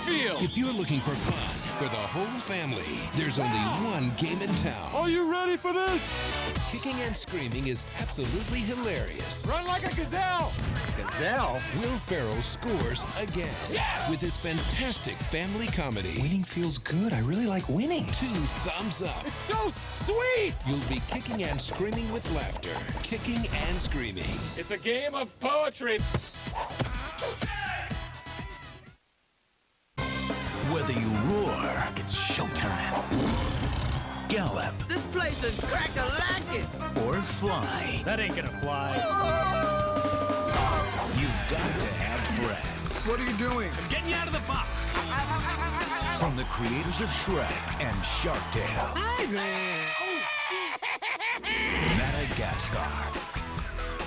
field. If you're looking for fun for the whole family, there's only one game in town. Are you ready for this? Kicking and Screaming is absolutely hilarious. Run like a gazelle. Gazelle? Will Ferrell scores again with his fantastic family comedy. Winning feels good. I really like winning. 2 thumbs up. It's so sweet. You'll be kicking and screaming with laughter. Kicking and Screaming. It's a game of poetry. Whether you roar, it's showtime. Gallop. This place is crack-a-lackin'. Or fly. That ain't gonna fly. You've got to have friends. What are you doing? I'm getting you out of the box. From the creators of Shrek and Shark Tale. Hi, man. Madagascar.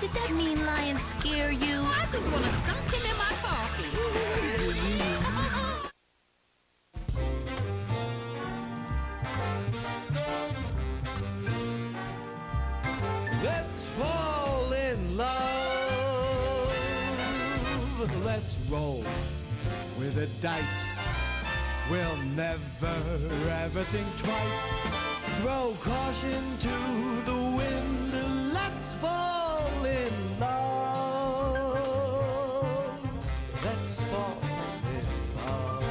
Did that mean lion scare you? I just want to dunk him in my coffee. Let's fall in love. Let's roll with the dice. We'll never ever think twice. Throw caution to the wind. Let's fall in love. Let's fall in love.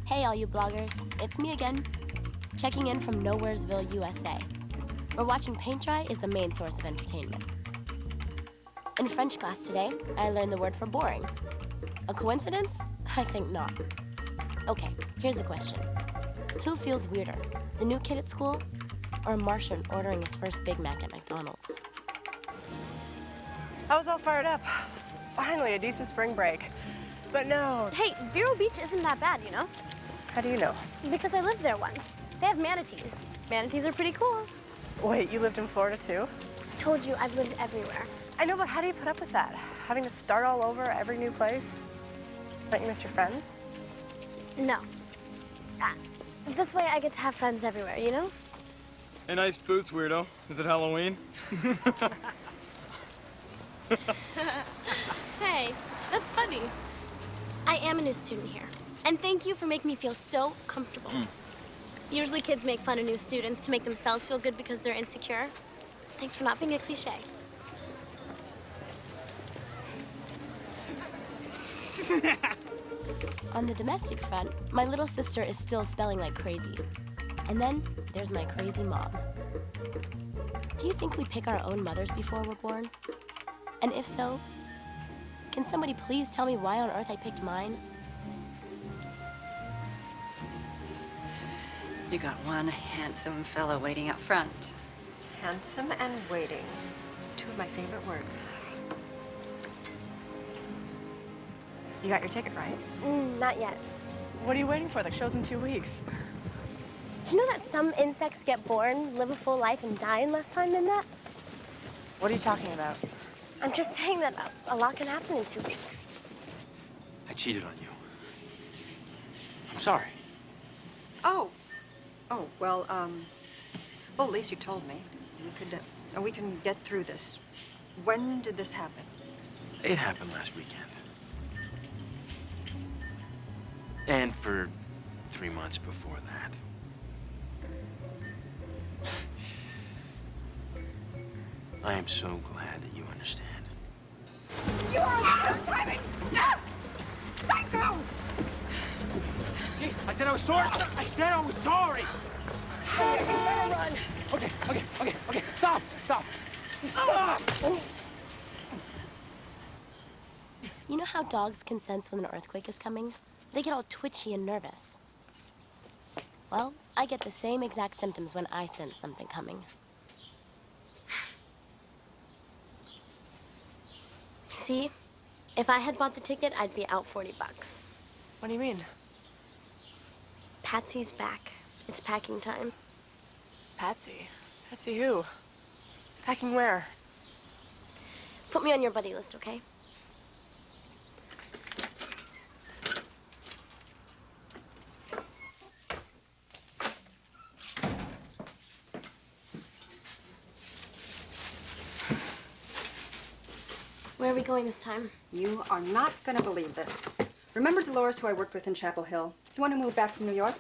Hey all you bloggers, it's me again, checking in from Nowheresville, USA, where watching paint dry is the main source of entertainment. In French class today, I learned the word for boring. A coincidence? I think not. Okay, here's a question. Who feels weirder, the new kid at school or a Martian ordering his first Big Mac at McDonald's? I was all fired up. Finally, a decent spring break. But no. Hey, Vero Beach isn't that bad, you know? How do you know? Because I lived there once. They have manatees. Manatees are pretty cool. Wait, you lived in Florida too? I told you, I've lived everywhere. I know, but how do you put up with that? Having to start all over every new place? Don't you miss your friends? No. This way I get to have friends everywhere, you know? Hey, nice boots, weirdo. Is it Halloween? Hey, that's funny. I am a new student here. And thank you for making me feel so comfortable. Usually kids make fun of new students to make themselves feel good because they're insecure. So thanks for not being a cliche. On the domestic front, my little sister is still spelling like crazy. And then there's my crazy mom. Do you think we pick our own mothers before we're born? And if so, can somebody please tell me why on earth I picked mine? You got one handsome fellow waiting up front. Handsome and waiting. Two of my favorite words. You got your ticket, right? Not yet. What are you waiting for? The show's in 2 weeks. Do you know that some insects get born, live a full life, and die in less time than that? What are you talking about? I'm just saying that a lot can happen in 2 weeks. I cheated on you. I'm sorry. Oh, well, well, at least you told me. We can get through this. When did this happen? It happened last weekend. And for 3 months before that. I am so glad that you understand. You are timing! Stop! Psycho! Gee, I said I was sorry. I said I was sorry. You better run. Okay. Stop. Stop. You know how dogs can sense when an earthquake is coming? They get all twitchy and nervous. Well, I get the same exact symptoms when I sense something coming. See? If I had bought the ticket, I'd be out $40. What do you mean? Patsy's back. It's packing time. Patsy? Patsy who? Packing where? Put me on your buddy list, okay? Where are we going this time? You are not going to believe this. Remember Dolores, who I worked with in Chapel Hill? The one who moved back from New York?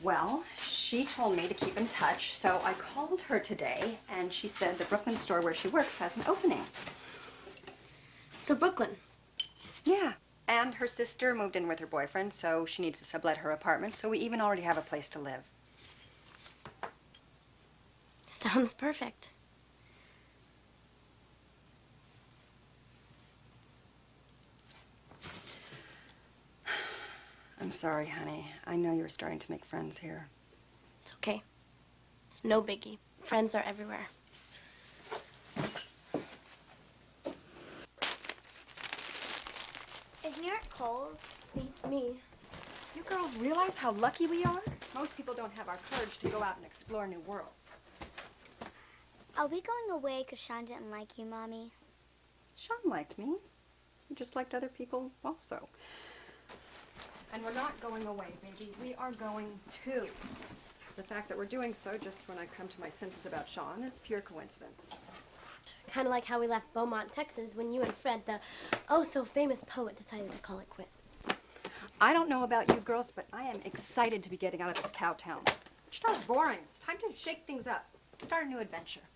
Well, she told me to keep in touch, so I called her today, and she said the Brooklyn store where she works has an opening. So Brooklyn? Yeah. And her sister moved in with her boyfriend, so she needs to sublet her apartment, so we even already have a place to live. Sounds perfect. I'm sorry, honey. I know you were starting to make friends here. It's okay. It's no biggie. Friends are everywhere. Is New York cold? Beats me. You girls realize how lucky we are? Most people don't have our courage to go out and explore new worlds. Are we going away because Sean didn't like you, Mommy? Sean liked me. He just liked other people also. And we're not going away, baby. We are going to. The fact that we're doing so just when I come to my senses about Sean is pure coincidence. Kind of like how we left Beaumont, Texas, when you and Fred, the oh-so-famous poet, decided to call it quits. I don't know about you girls, but I am excited to be getting out of this cow town. Wichita's boring. It's time to shake things up. Start a new adventure.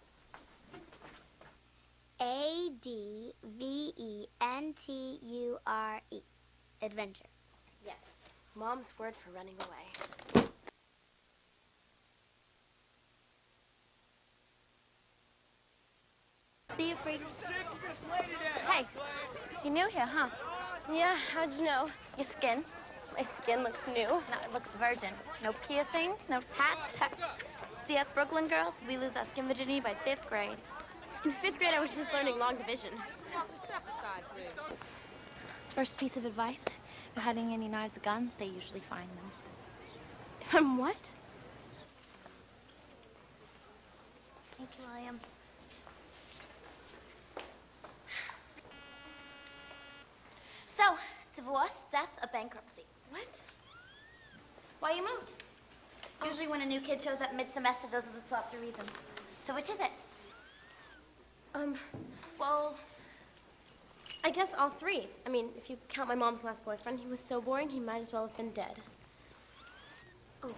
ADVENTURE. Adventure. Yes. Mom's word for running away. See you, freak. Hey, You new here, huh? yeah, how'd you know? Your skin. My skin looks new. No, it looks virgin. No piercings, no tats. See us Brooklyn girls, we lose our skin virginity by 5th grade. In 5th grade, I was just learning long division. First piece of advice, if you're hiding any knives or guns, they usually find them. If I'm what? Thank you, William. So, divorce, death, or bankruptcy? What? Why you moved? Usually when a new kid shows up mid-semester, those are the top 3 reasons. So which is it? Well, I guess all 3. I mean, if you count my mom's last boyfriend, he was so boring, he might as well have been dead. Oh.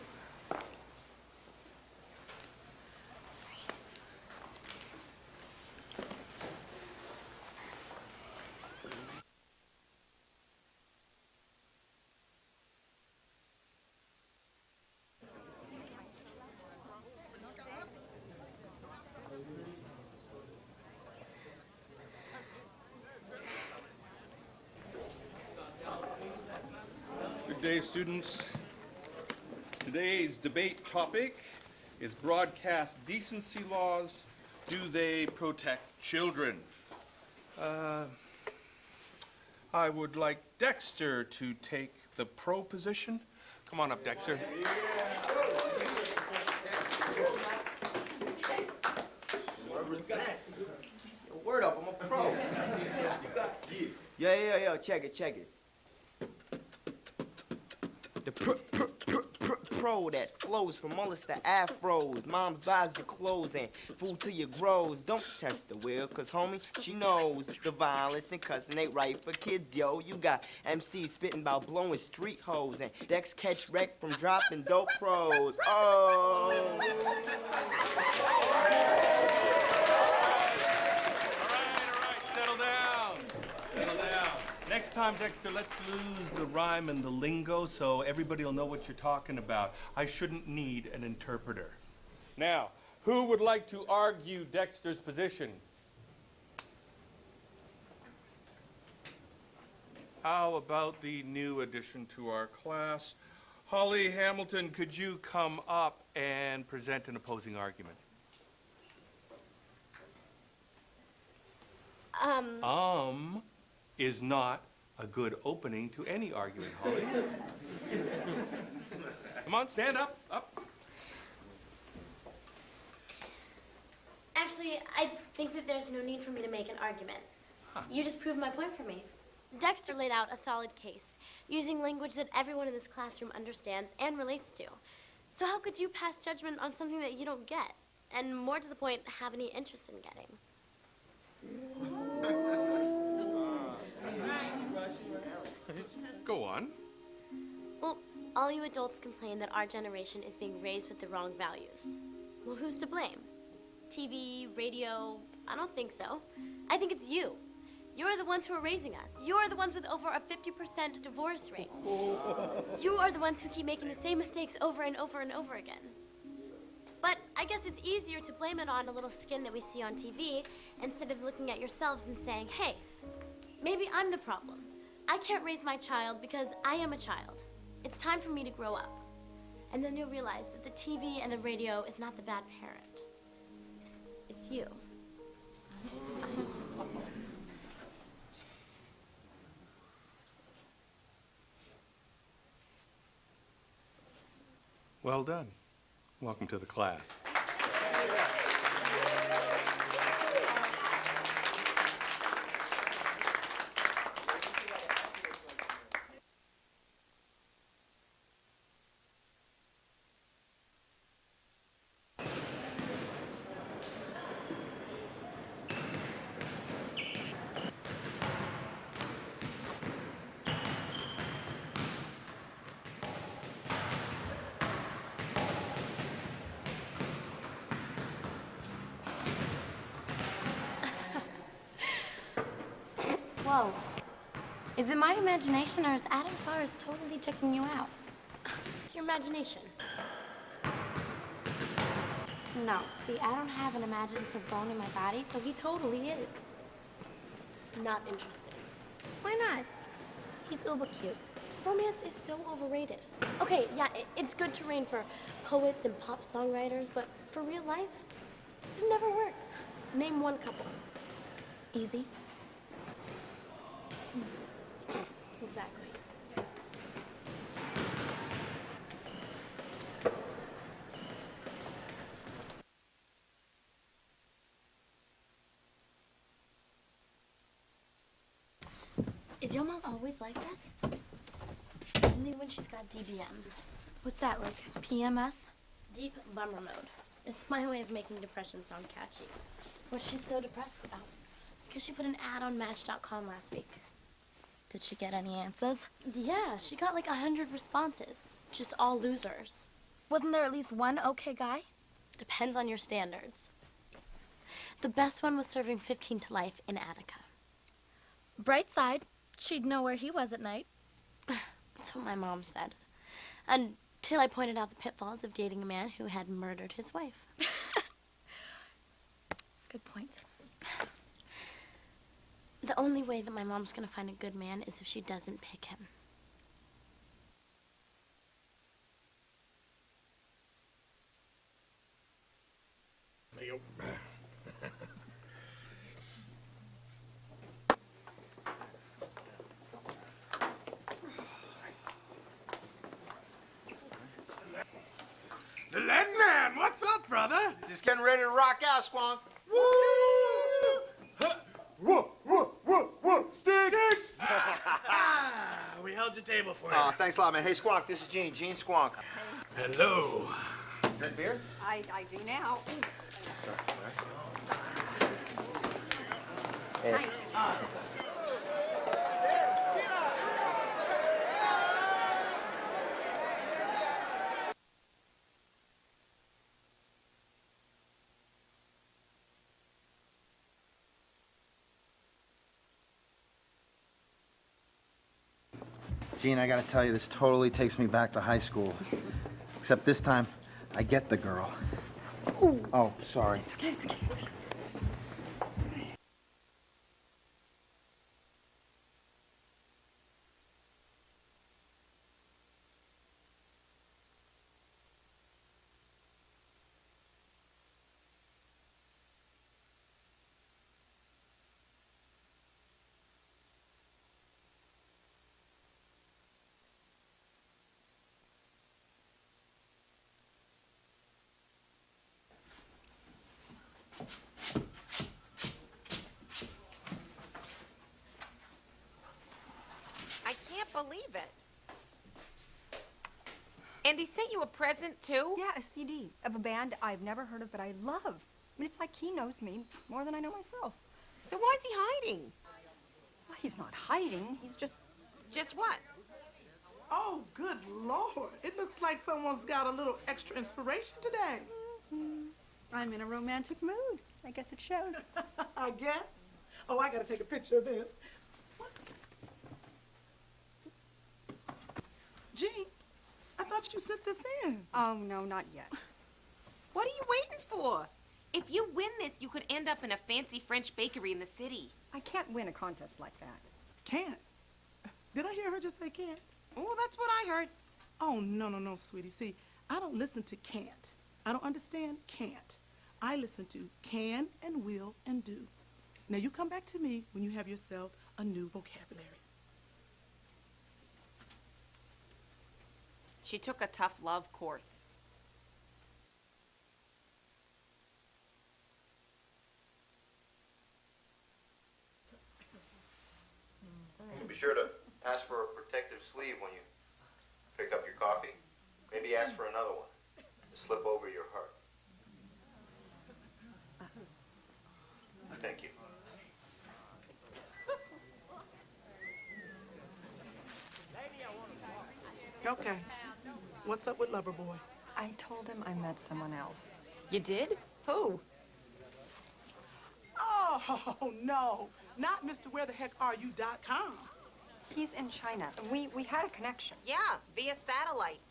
Good day, students. Today's debate topic is broadcast decency laws. Do they protect children? I would like Dexter to take the pro position. Come on up, Dexter. Word up, I'm a pro. Yo, check it. The pro that flows from mullets to afros. Mom buys your clothes and food till you grows. Don't test the will, cause homie, she knows the violence and cussing ain't right for kids, yo. You got MC spitting about blowing street hoes and Dex catch wreck from dropping dope pros. Oh. Settle down. Next time, Dexter, let's lose the rhyme and the lingo so everybody will know what you're talking about. I shouldn't need an interpreter. Now, who would like to argue Dexter's position? How about the new addition to our class? Holly Hamilton, could you come up and present an opposing argument? Is not a good opening to any argument, Holly. Come on, stand up. Actually, I think that there's no need for me to make an argument. You just proved my point for me. Dexter laid out a solid case, using language that everyone in this classroom understands and relates to. So how could you pass judgment on something that you don't get? And more to the point, have any interest in getting? Go on. Well, all you adults complain that our generation is being raised with the wrong values. Well, who's to blame? TV, radio? I don't think so. I think it's you. You're the ones who are raising us. You're the ones with over a 50% divorce rate. You are the ones who keep making the same mistakes over and over and over again. But I guess it's easier to blame it on a little skin that we see on TV instead of looking at yourselves and saying, hey, maybe I'm the problem. I can't raise my child because I am a child. It's time for me to grow up. And then you'll realize that the TV and the radio is not the bad parent. It's you. Well done. Welcome to the class. Whoa. Is it my imagination or is Adam Flowers totally checking you out? It's your imagination. No, see, I don't have an imaginative bone in my body, so he totally is. Not interested. Why not? He's uber cute. Romance is so overrated. Okay, yeah, it's good to reign for poets and pop songwriters, but for real life, it never works. Name one couple. Easy. Exactly. Is your mom always like that? Only when she's got DBM. What's that, like PMS? Deep bummer mode. It's my way of making depression sound catchy. What's she so depressed about? Because she put an ad on Match.com last week. Did she get any answers? Yeah, she got like 100 responses. Just all losers. Wasn't there at least one okay guy? Depends on your standards. The best one was serving 15 to life in Attica. Bright side, she'd know where he was at night. That's what my mom said. Until I pointed out the pitfalls of dating a man who had murdered his wife. Good point. The only way that my mom's gonna find a good man is if she doesn't pick him. Just getting ready to rock out, Squonk. Sticks! We held your table for you. Thanks a lot, man. Hey, Squonk, this is Gene. Gene Squonk. Hello. Drink beer? I do now. Nice. Gene, I gotta tell you, this totally takes me back to high school. Except this time, I get the girl. Ooh. Oh, sorry. It's okay, it's okay, it's okay. I can't believe it. And he sent you a present, too? Yeah, a CD of a band I've never heard of, but I love. I mean, it's like he knows me more than I know myself. So why is he hiding? Well, he's not hiding. He's just... Just what? Oh, good Lord. It looks like someone's got a little extra inspiration today. I'm in a romantic mood. I guess it shows. I guess. Oh, I gotta take a picture of this. Gene, I thought you sent this in. Oh, no, not yet. What are you waiting for? If you win this, you could end up in a fancy French bakery in the city. I can't win a contest like that. Can't? Did I hear her just say can't? Oh, that's what I heard. Oh, no, sweetie. See, I don't listen to can't. I don't understand can't. I listen to can and will and do. Now, you come back to me when you have yourself a new vocabulary. She took a tough love course. Be sure to ask for a protective sleeve when you pick up your coffee. Maybe ask for another one to slip over your heart. Thank you. Okay. What's up with Loverboy? I told him I met someone else. You did? Who? Oh, no. Not MrWhereTheHeckAreYou.com. He's in China. We had a connection. Yeah, via satellite.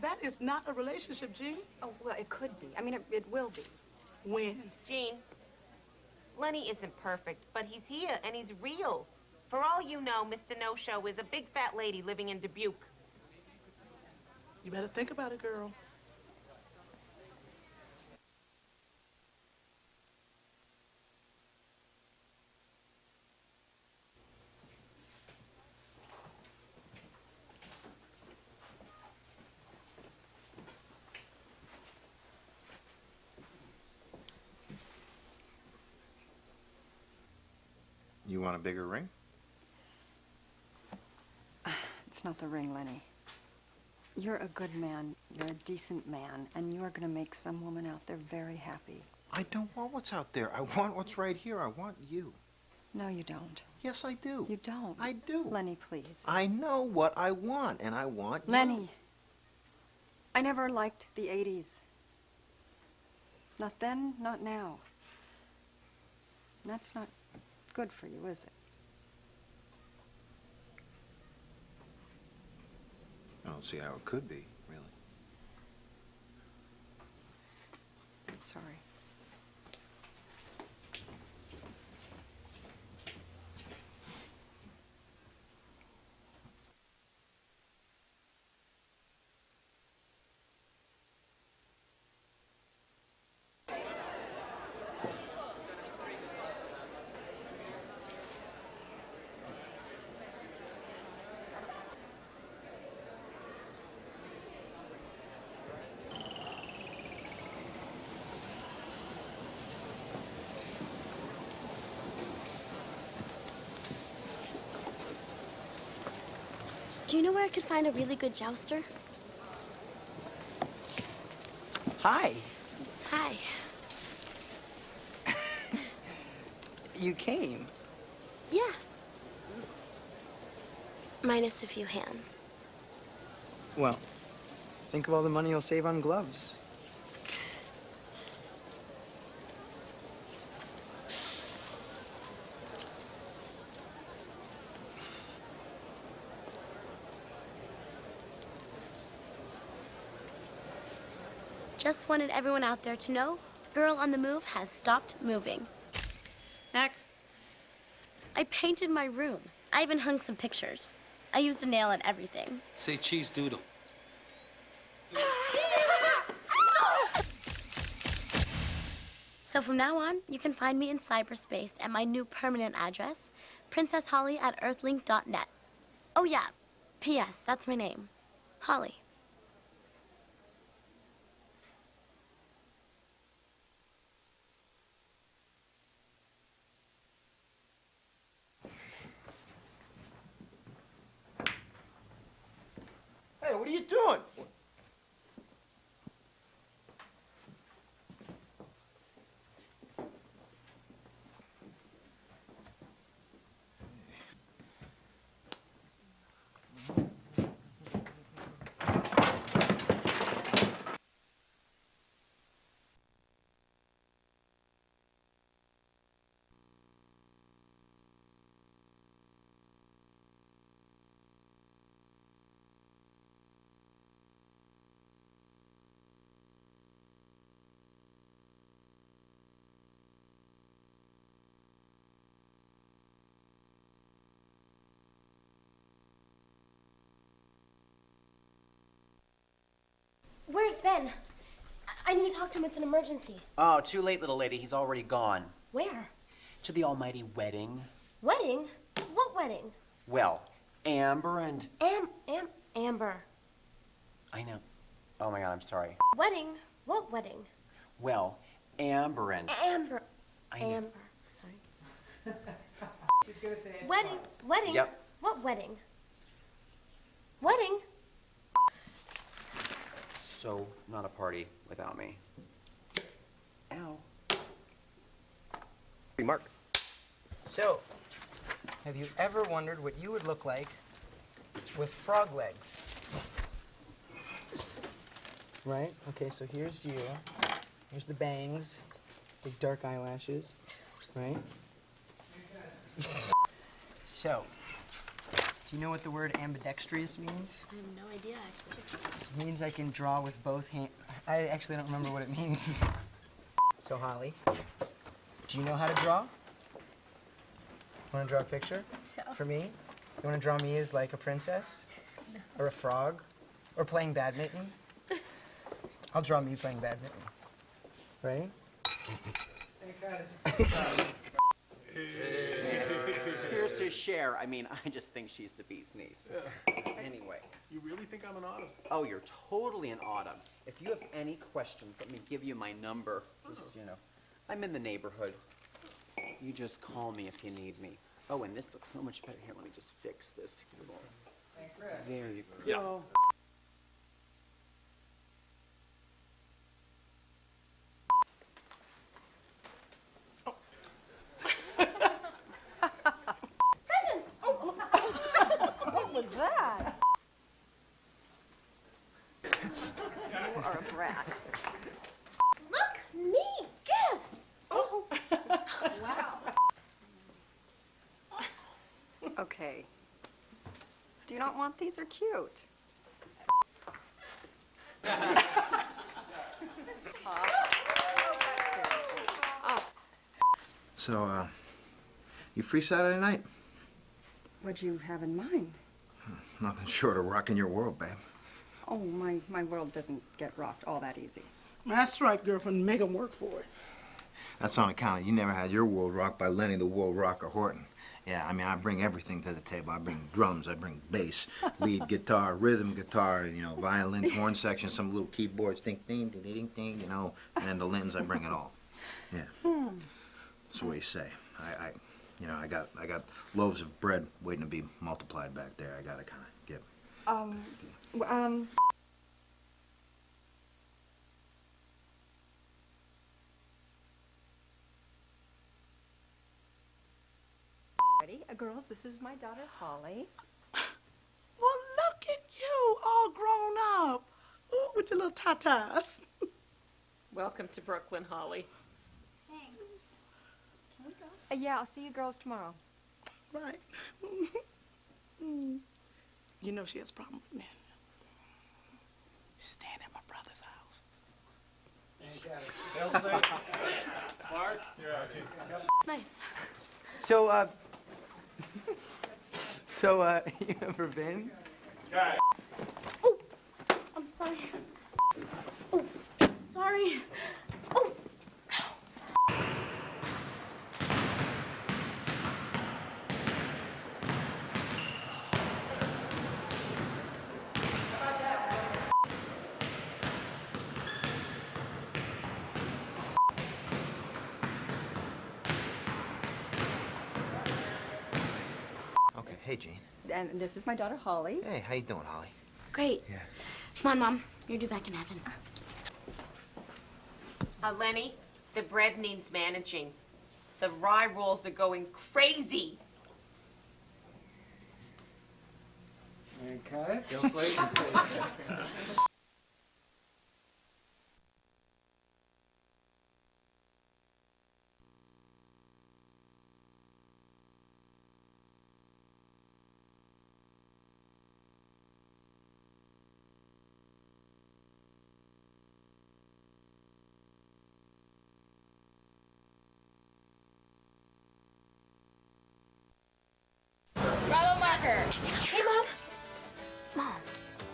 That is not a relationship, Gene. Oh, well, it could be. I mean, it will be. When? Gene, Lenny isn't perfect, but he's here and he's real. For all you know, Mr. No-Show is a big fat lady living in Dubuque. You better think about it, girl. You want a bigger ring? It's not the ring, Lenny. You're a good man, you're a decent man, and you're gonna make some woman out there very happy. I don't want what's out there. I want what's right here. I want you. No, you don't. Yes, I do. You don't. I do. Lenny, please. I know what I want, and I want Lenny, you. I never liked the 80s. Not then, not now. That's not good for you, is it? I don't see how it could be, really. Sorry. Do you know where I could find a really good jouster? Hi. Hi. You came. Yeah. Minus a few hands. Well, think of all the money you'll save on gloves. Just wanted everyone out there to know, Girl on the Move has stopped moving. Next. I painted my room. I even hung some pictures. I used a nail and everything. Say cheese doodle. So from now on, you can find me in cyberspace at my new permanent address, princessholly@earthlink.net. Oh yeah, P.S., that's my name, Holly. Hey, what are you doing? Where's Ben? I need to talk to him. It's an emergency. Oh, too late, little lady. He's already gone. Where? To the almighty wedding. Wedding? What wedding? Well, Amber and... Amber. I know. Oh my God, I'm sorry. Wedding? What wedding? Well, Amber and... Amber. I know. Amber. Sorry. She's gonna say it Wedding? twice. Wedding? Yep. What wedding? Wedding? So, not a party without me. Ow. Hey, Mark. So, have you ever wondered what you would look like with frog legs? Right? Okay, so here's you. Here's the bangs, big dark eyelashes, right? So, do you know what the word ambidextrous means? I have no idea, actually. It means I can draw with both hands. I actually don't remember what it means. So, Holly, do you know how to draw? Want to draw a picture for me? You want to draw me as like a princess? No. Or a frog? Or playing badminton? I'll draw me playing badminton. Ready? Here's to Cher. I mean, I just think she's the bee's knees. Anyway. You really think I'm an autumn? Oh, you're totally an autumn. If you have any questions, let me give you my number. Just, you know, I'm in the neighborhood. You just call me if you need me. Oh, and this looks so much better. Here, let me just fix this. There you go. Yeah. What was that? You are a brat. Look, me, gifts. Oh. Wow. Okay. Do you not want these? They're cute. So, you free Saturday night? What'd you have in mind? Nothing short of rocking your world, babe. Oh, my world doesn't get rocked all that easy. That's right, girlfriend. Make him work for it. That's on account of you never had your world rocked by Lenny the World Rocker Horton. Yeah, I mean, I bring everything to the table. I bring drums, I bring bass, lead guitar, rhythm guitar, you know, violins, horn section, some little keyboards, ding, ding, ding, ding, ding, you know, mandolins, I bring it all. Yeah. That's what you say. I got loaves of bread waiting to be multiplied back there. I gotta kind of get. Ready? Girls, this is my daughter, Holly. Well, look at you, all grown up. Ooh, with your little tatas. Welcome to Brooklyn, Holly. Thanks. Can we go? Yeah, I'll see you girls tomorrow. Right. You know she has a problem with men. She's staying at my brother's house. Mark? Nice. So, you ever been? Oh, I'm sorry. Oh, sorry. Oh. Okay, hey, Gene. And this is my daughter, Holly. Hey, how you doing, Holly? Great. Yeah. Come on, Mom. You're due back in heaven. Lenny, the bread needs managing. The rye rolls are going crazy. And cut it. Feels late. Bravo marker. Hey,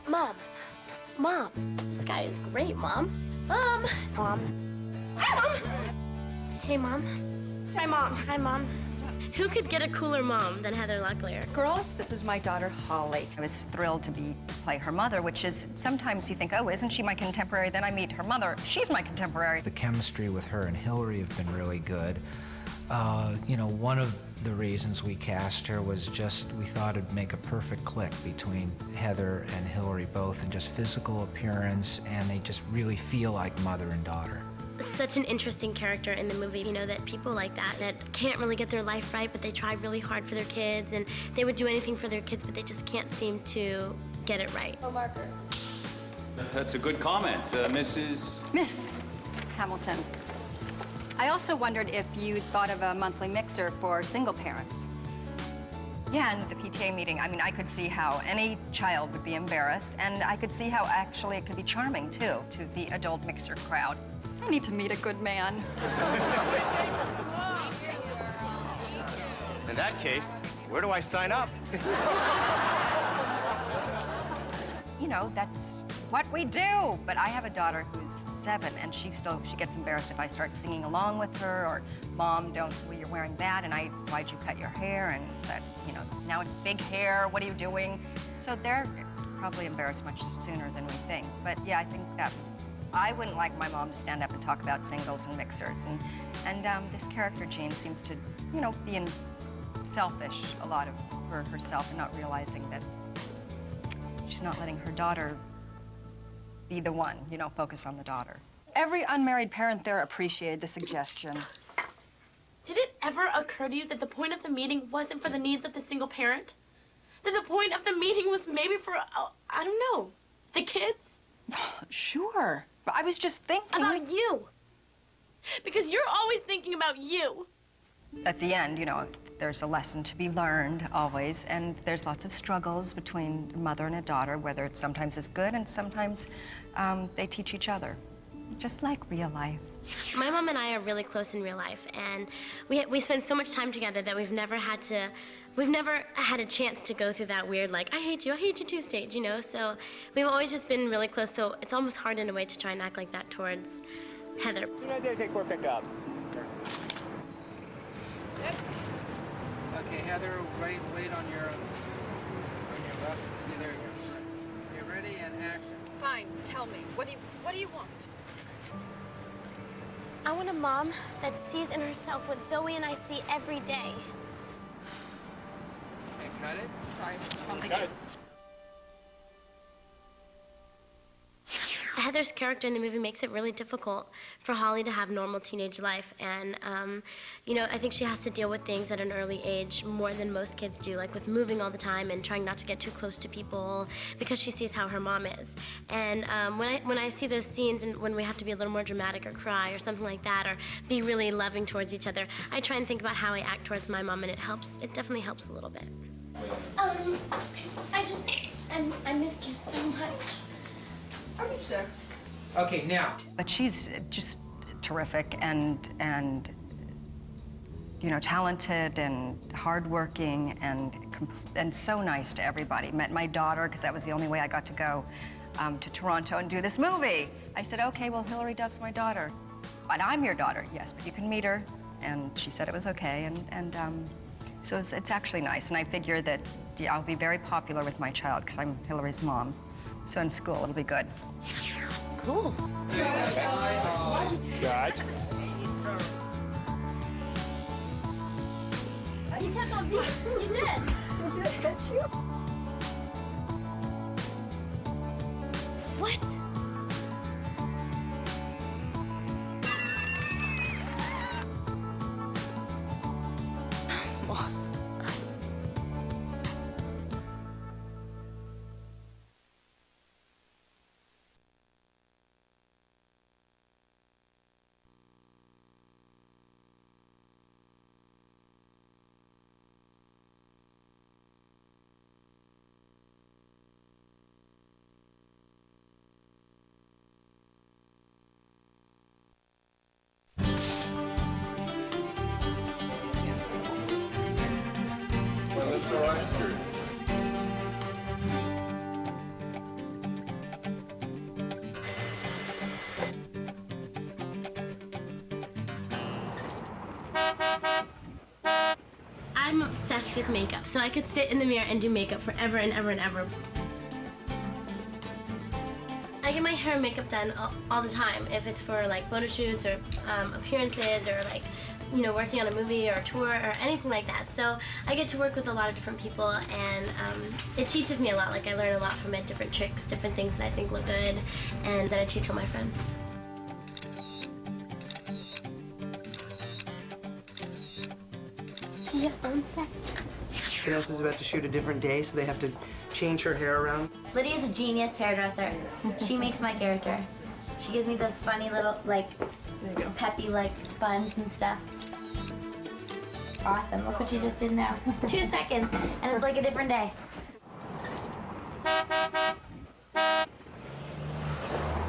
Mom. Mom. This guy is great, Mom. Mom. Hi, Mom. Hey, Mom. Hi, Mom. Hi, Mom. Who could get a cooler mom than Heather Locklear? Girls, this is my daughter, Holly. I was thrilled to play her mother, which is, sometimes you think, oh, isn't she my contemporary? Then I meet her mother. She's my contemporary. The chemistry with her and Hilary have been really good. You know, one of the reasons we cast her was just we thought it'd make a perfect click between Heather and Hilary both in just physical appearance, and they just really feel like mother and daughter. Such an interesting character in the movie, you know, that people like that can't really get their life right, but they try really hard for their kids, and they would do anything for their kids, but they just can't seem to get it right. Oh, marker. That's a good comment, Mrs. Miss Hamilton. I also wondered if you thought of a monthly mixer for single parents. Yeah, and the PTA meeting, I mean, I could see how any child would be embarrassed, and I could see how actually it could be charming, too, to the adult mixer crowd. I need to meet a good man. In that case, where do I sign up? You know, that's what we do. But I have a daughter who's 7, and she gets embarrassed if I start singing along with her, or, Mom, well, you're wearing that, and why'd you cut your hair? And that, you know, now it's big hair, what are you doing? So they're probably embarrassed much sooner than we think. But yeah, I think that I wouldn't like my mom to stand up and talk about singles and mixers. And this character, Jean, seems to, you know, being selfish a lot for herself and not realizing that she's not letting her daughter be the one, you know, focus on the daughter. Every unmarried parent there appreciated the suggestion. Did it ever occur to you that the point of the meeting wasn't for the needs of the single parent? That the point of the meeting was maybe for, I don't know, the kids? Sure, but I was just thinking... About you. Because you're always thinking about you. At the end, you know, there's a lesson to be learned, always, and there's lots of struggles between a mother and a daughter, whether it's sometimes is good and sometimes they teach each other, just like real life. My mom and I are really close in real life, and we spend so much time together that we've never had a chance to go through that weird, like, I hate you too stage, you know? So we've always just been really close, so it's almost hard in a way to try and act like that towards Heather. You're not there to take for pickup. Okay, Heather, wait on your left. There you go. Okay, ready and action. Fine, tell me. What do you want? I want a mom that sees in herself what Zoe and I see every day. Okay, cut it. Sorry. Cut it. Heather's character in the movie makes it really difficult for Holly to have normal teenage life. And, you know, I think she has to deal with things at an early age more than most kids do, like with moving all the time and trying not to get too close to people because she sees how her mom is. And when I see those scenes and when we have to be a little more dramatic or cry or something like that or be really loving towards each other, I try and think about how I act towards my mom, and it helps. It definitely helps a little bit. I missed you so much. Are you sure? Okay, now. But she's just terrific and you know, talented and hardworking and so nice to everybody. Met my daughter because that was the only way I got to go to Toronto and do this movie. I said, okay, well, Hilary Duff's my daughter. And I'm your daughter, yes, but you can meet her. And she said it was okay, so it's actually nice. And I figure that I'll be very popular with my child because I'm Hilary's mom. So in school, it'll be good. Cool. Right. You kept on beat. You did. You did, didn't you? What? Well, it's all right. I'm obsessed with makeup, so I could sit in the mirror and do makeup forever and ever and ever. I get my hair and makeup done all the time, if it's for like photo shoots or appearances or like, you know, working on a movie or a tour or anything like that. So I get to work with a lot of different people, and it teaches me a lot. Like, I learn a lot from it, different tricks, different things that I think look good, and that I teach all my friends. See you on set. Vanessa's about to shoot a different day, so they have to change her hair around. Lydia's a genius hairdresser. She makes my character. She gives me those funny little, like, peppy, like, buns and stuff. Awesome. Look what she just did now. 2 seconds, and it's like a different day.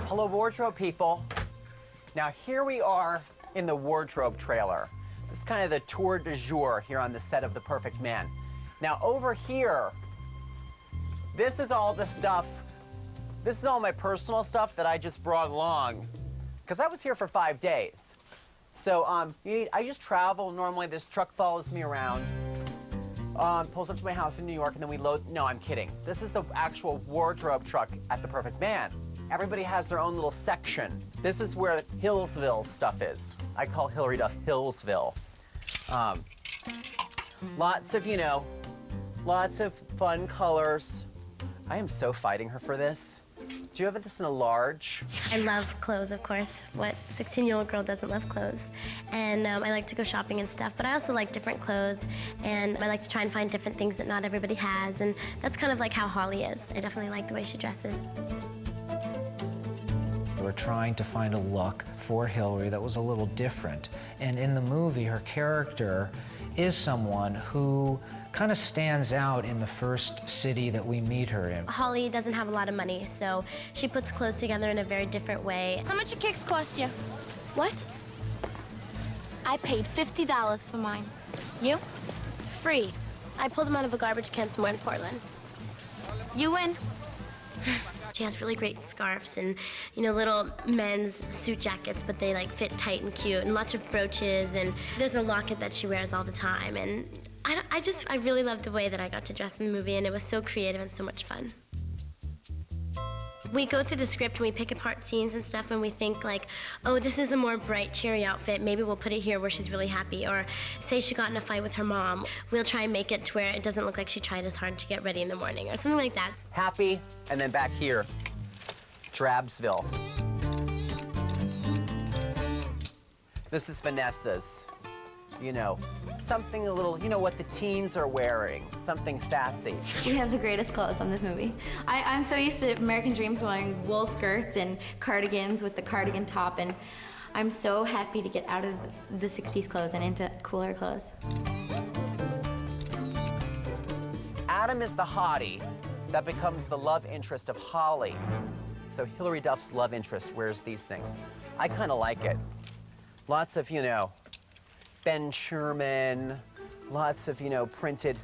Hello, wardrobe people. Now, here we are in the wardrobe trailer. This is kind of the tour de jour here on the set of The Perfect Man. Now, over here, this is all the stuff, this is all my personal stuff that I just brought along, because I was here for 5 days. So, I just travel. Normally, this truck follows me around, pulls up to my house in New York, and then we load. No, I'm kidding. This is the actual wardrobe truck at The Perfect Man. Everybody has their own little section. This is where Hillsville stuff is. I call Hilary Duff Hillsville. Lots of, you know, lots of fun colors. I am so fighting her for this. Do you have this in a large? I love clothes, of course. What 16-year-old girl doesn't love clothes? And I like to go shopping and stuff, but I also like different clothes, and I like to try and find different things that not everybody has, and that's kind of like how Holly is. I definitely like the way she dresses. We're trying to find a look for Hilary that was a little different. And in the movie, her character is someone who kind of stands out in the first city that we meet her in. Holly doesn't have a lot of money, so she puts clothes together in a very different way. How much your kicks cost you? What? I paid $50 for mine. You? Free. I pulled them out of a garbage can somewhere in Portland. You win. She has really great scarves and, you know, little men's suit jackets, but they like fit tight and cute, and lots of brooches, and there's a locket that she wears all the time, and I really loved the way that I got to dress in the movie, and it was so creative and so much fun. We go through the script and we pick apart scenes and stuff, and we think like, oh, this is a more bright, cheery outfit. Maybe we'll put it here where she's really happy. Or say she got in a fight with her mom. We'll try and make it to where it doesn't look like she tried as hard to get ready in the morning or something like that. Happy, and then back here, Drabsville. This is Vanessa's. You know, something a little, you know what the teens are wearing, something sassy. We have the greatest clothes on this movie. I'm so used to American Dreams wearing wool skirts and cardigans with the cardigan top, and I'm so happy to get out of the 60s clothes and into cooler clothes. Adam is the hottie that becomes the love interest of Holly. So Hilary Duff's love interest wears these things. I kind of like it. Lots of, you know, Ben Sherman, lots of, you know, printed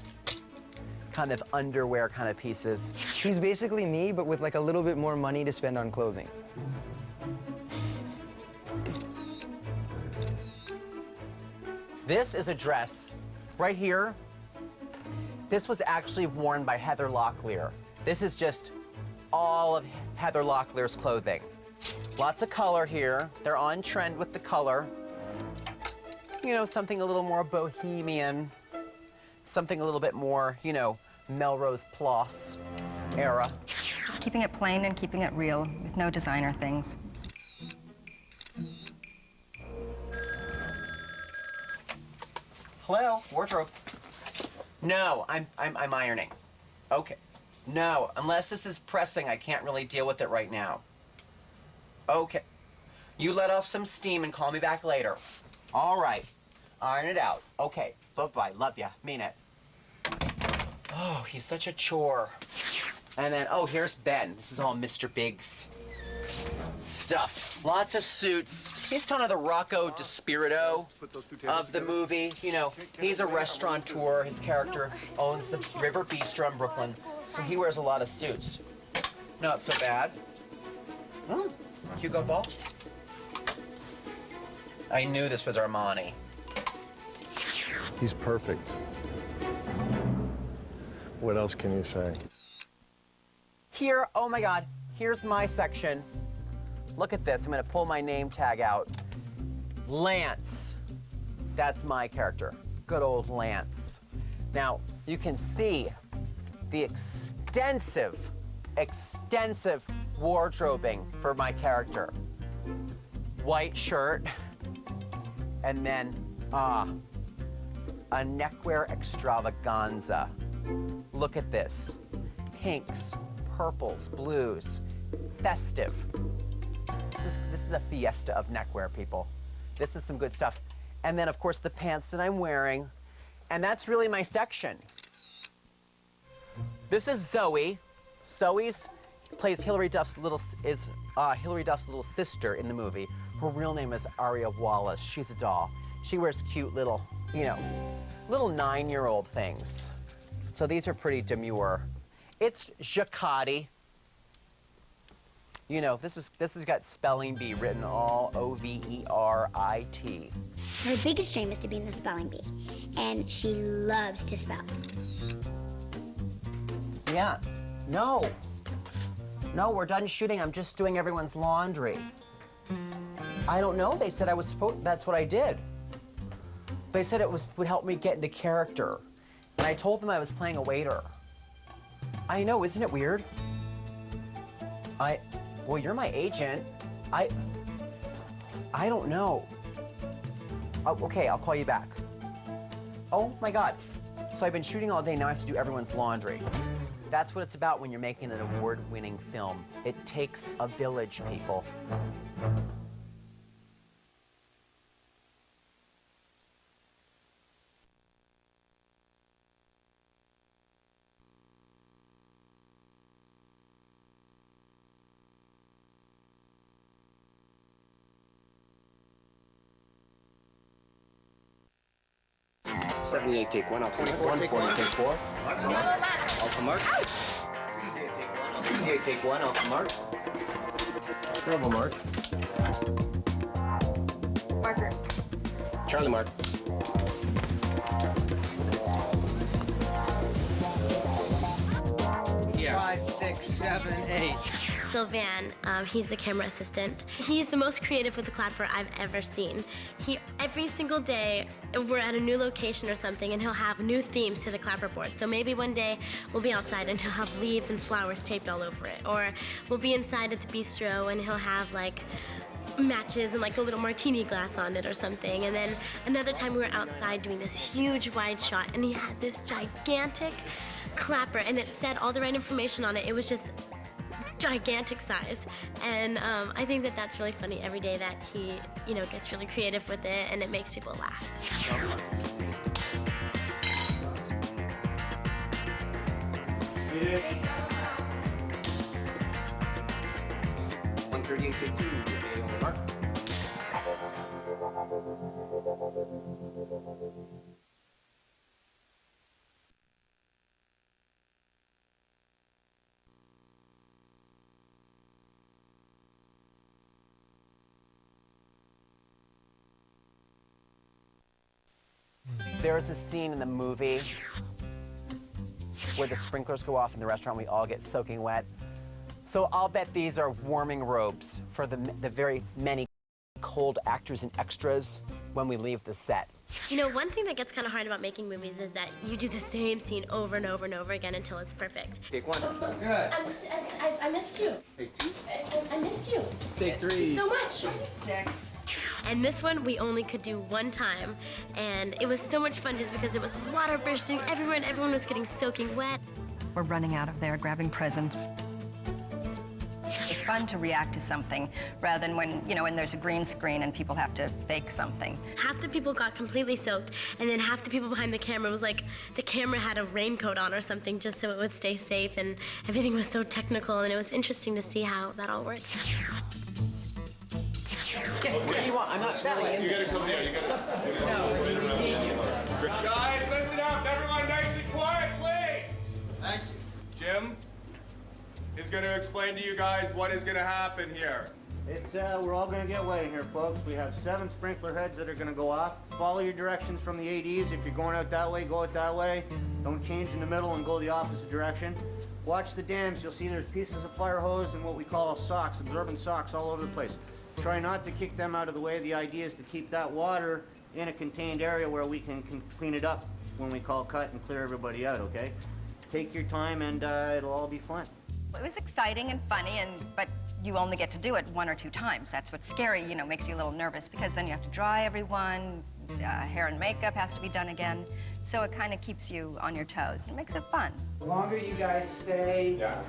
kind of underwear kind of pieces. He's basically me, but with like a little bit more money to spend on clothing. This is a dress right here. This was actually worn by Heather Locklear. This is just all of Heather Locklear's clothing. Lots of color here. They're on trend with the color. You know, something a little more bohemian, something a little bit more, you know, Melrose Place era. Just keeping it plain and keeping it real with no designer things. Hello, wardrobe. No, I'm ironing. Okay. No, unless this is pressing, I can't really deal with it right now. Okay. You let off some steam and call me back later. All right. Iron it out. Okay. Bye-bye. Love ya. Mean it. Oh, he's such a chore. And then, oh, here's Ben. This is all Mr. Biggs stuff. Lots of suits. He's kind of the Rocco DiSpirito of the movie. You know, he's a restaurateur. His character owns the River Bistro in Brooklyn, so he wears a lot of suits. Not so bad. Hugo Boss. I knew this was Armani. He's perfect. What else can you say? Here, oh my God, here's my section. Look at this, I'm gonna pull my name tag out. Lance, that's my character. Good old Lance. Now, you can see the extensive wardrobing for my character. White shirt, and then, a neckwear extravaganza. Look at this. Pinks, purples, blues, festive. This is a fiesta of neckwear, people. This is some good stuff. And then, of course, the pants that I'm wearing. And that's really my section. This is Zoe. Zoe's plays Hilary Duff's little sister in the movie. Her real name is Aria Wallace. She's a doll. She wears cute little, you know, little 9-year-old things. So these are pretty demure. It's Jacquati. You know, this has got spelling bee written all O-V-E-R-I-T. Her biggest dream is to be in the spelling bee, and she loves to spell. Yeah. No, we're done shooting. I'm just doing everyone's laundry. I don't know. They said I was supposed. That's what I did. They said it would help me get into character, and I told them I was playing a waiter. I know, isn't it weird? Well, you're my agent. I don't know. Oh, okay, I'll call you back. Oh my God. So I've been shooting all day, now I have to do everyone's laundry. That's what it's about when you're making an award-winning film. It takes a village, people. '78 take 1, Alpha 1, 40 take 4. Alpha Mark. 68 take 1, Alpha Mark. Bravo, Mark. Marker. Charlie Mark. Yeah. 5, 6, 7, 8. Sylvan. He's the camera assistant. He's the most creative with the clapper I've ever seen. Every single day, we're at a new location or something, and he'll have new themes to the clapper board. So maybe one day we'll be outside and he'll have leaves and flowers taped all over it. Or we'll be inside at the bistro and he'll have like matches and like a little martini glass on it or something. And then another time we were outside doing this huge wide shot, and he had this gigantic clapper, and it said all the right information on it. It was just gigantic size. And I think that that's really funny every day that he, gets really creative with it, and it makes people laugh. 138, take 2, okay, on the mark. There's a scene in the movie where the sprinklers go off in the restaurant, we all get soaking wet. So I'll bet these are warming robes for the very many cold actors and extras when we leave the set. One thing that gets kind of hard about making movies is that you do the same scene over and over and over again until it's perfect. Take 1. Good. I missed you. Take 2. I missed you. Take 3. Thank you so much. You're sick. And this one we only could do one time, and it was so much fun just because it was water bursting everywhere and everyone was getting soaking wet. We're running out of there, grabbing presents. It's fun to react to something rather than when there's a green screen and people have to fake something. Half the people got completely soaked, and then half the people behind the camera was like the camera had a raincoat on or something just so it would stay safe, and everything was so technical, and it was interesting to see how that all works. What do you want? I'm not really in. You gotta come here. You gotta. Guys, listen up. Everyone, nice and quiet, please. Thank you. Jim is going to explain to you guys what is going to happen here. It's, we're all gonna get wet in here, folks. We have 7 sprinkler heads that are gonna go off. Follow your directions from the ADs. If you're going out that way, go out that way. Don't change in the middle and go the opposite direction. Watch the dams. You'll see there's pieces of fire hose and what we call socks, absorbent socks all over the place. Try not to kick them out of the way. The idea is to keep that water in a contained area where we can clean it up when we call cut and clear everybody out, okay? Take your time and it'll all be fun. It was exciting and funny, but you only get to do it 1 or 2 times. That's what's scary, makes you a little nervous because then you have to dry everyone, hair and makeup has to be done again. So it kind of keeps you on your toes and makes it fun. The longer you guys stay and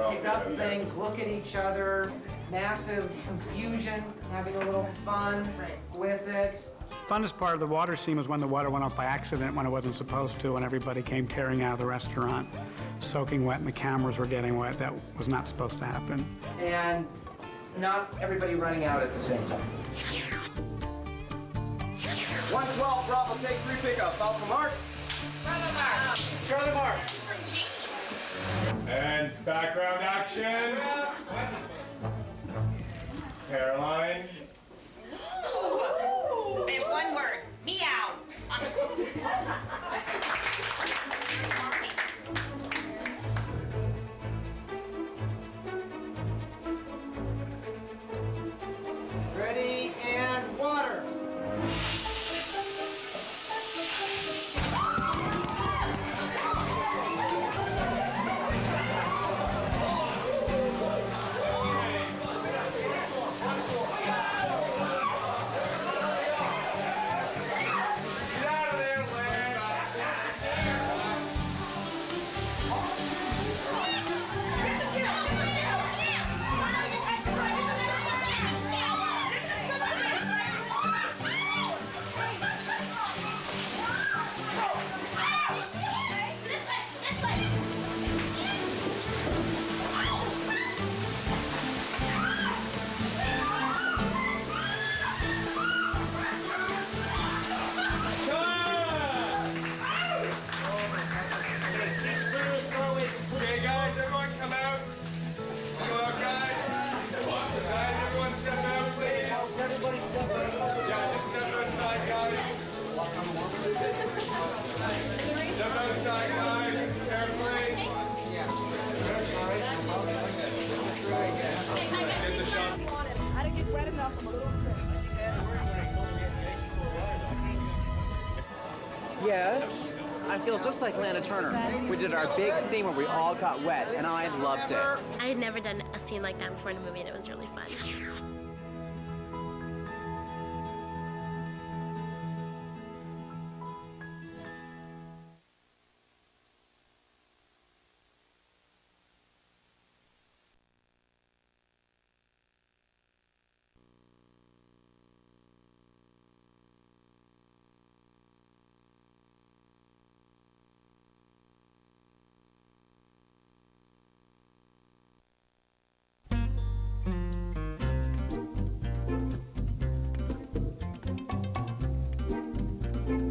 pick up things, look at each other, massive confusion, having a little fun with it. Funnest part of the water scene was when the water went off by accident when it wasn't supposed to, and everybody came tearing out of the restaurant, soaking wet, and the cameras were getting wet. That was not supposed to happen. And not everybody running out at the same time. 112, Bravo, take 3 pickup. Alpha mark. Charlie mark. And background action. Caroline. I have one word. Meow. Ready and water. Okay, guys, everyone come out. Come out, guys. Guys, everyone step out, please. Everybody step out. Yeah, just step outside, guys. Step outside, guys. Carefully. Yes. I feel just like Lana Turner. We did our big scene where we all got wet, and I loved it. I had never done a scene like that before in a movie, and it was really fun.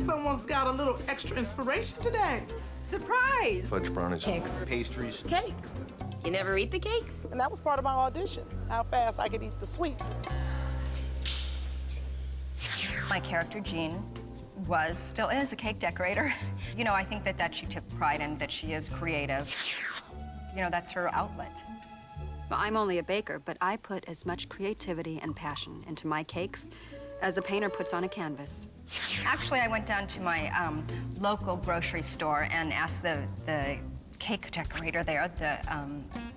Someone's got a little extra inspiration today. Surprise! Fudge brownies. Cakes. Pastries. Cakes. You never eat the cakes? And that was part of my audition, how fast I could eat the sweets. My character, Jean, still is a cake decorator. You know, I think that she took pride in that she is creative. You know, that's her outlet. Well, I'm only a baker, but I put as much creativity and passion into my cakes as a painter puts on a canvas. Actually, I went down to my local grocery store and asked the cake decorator there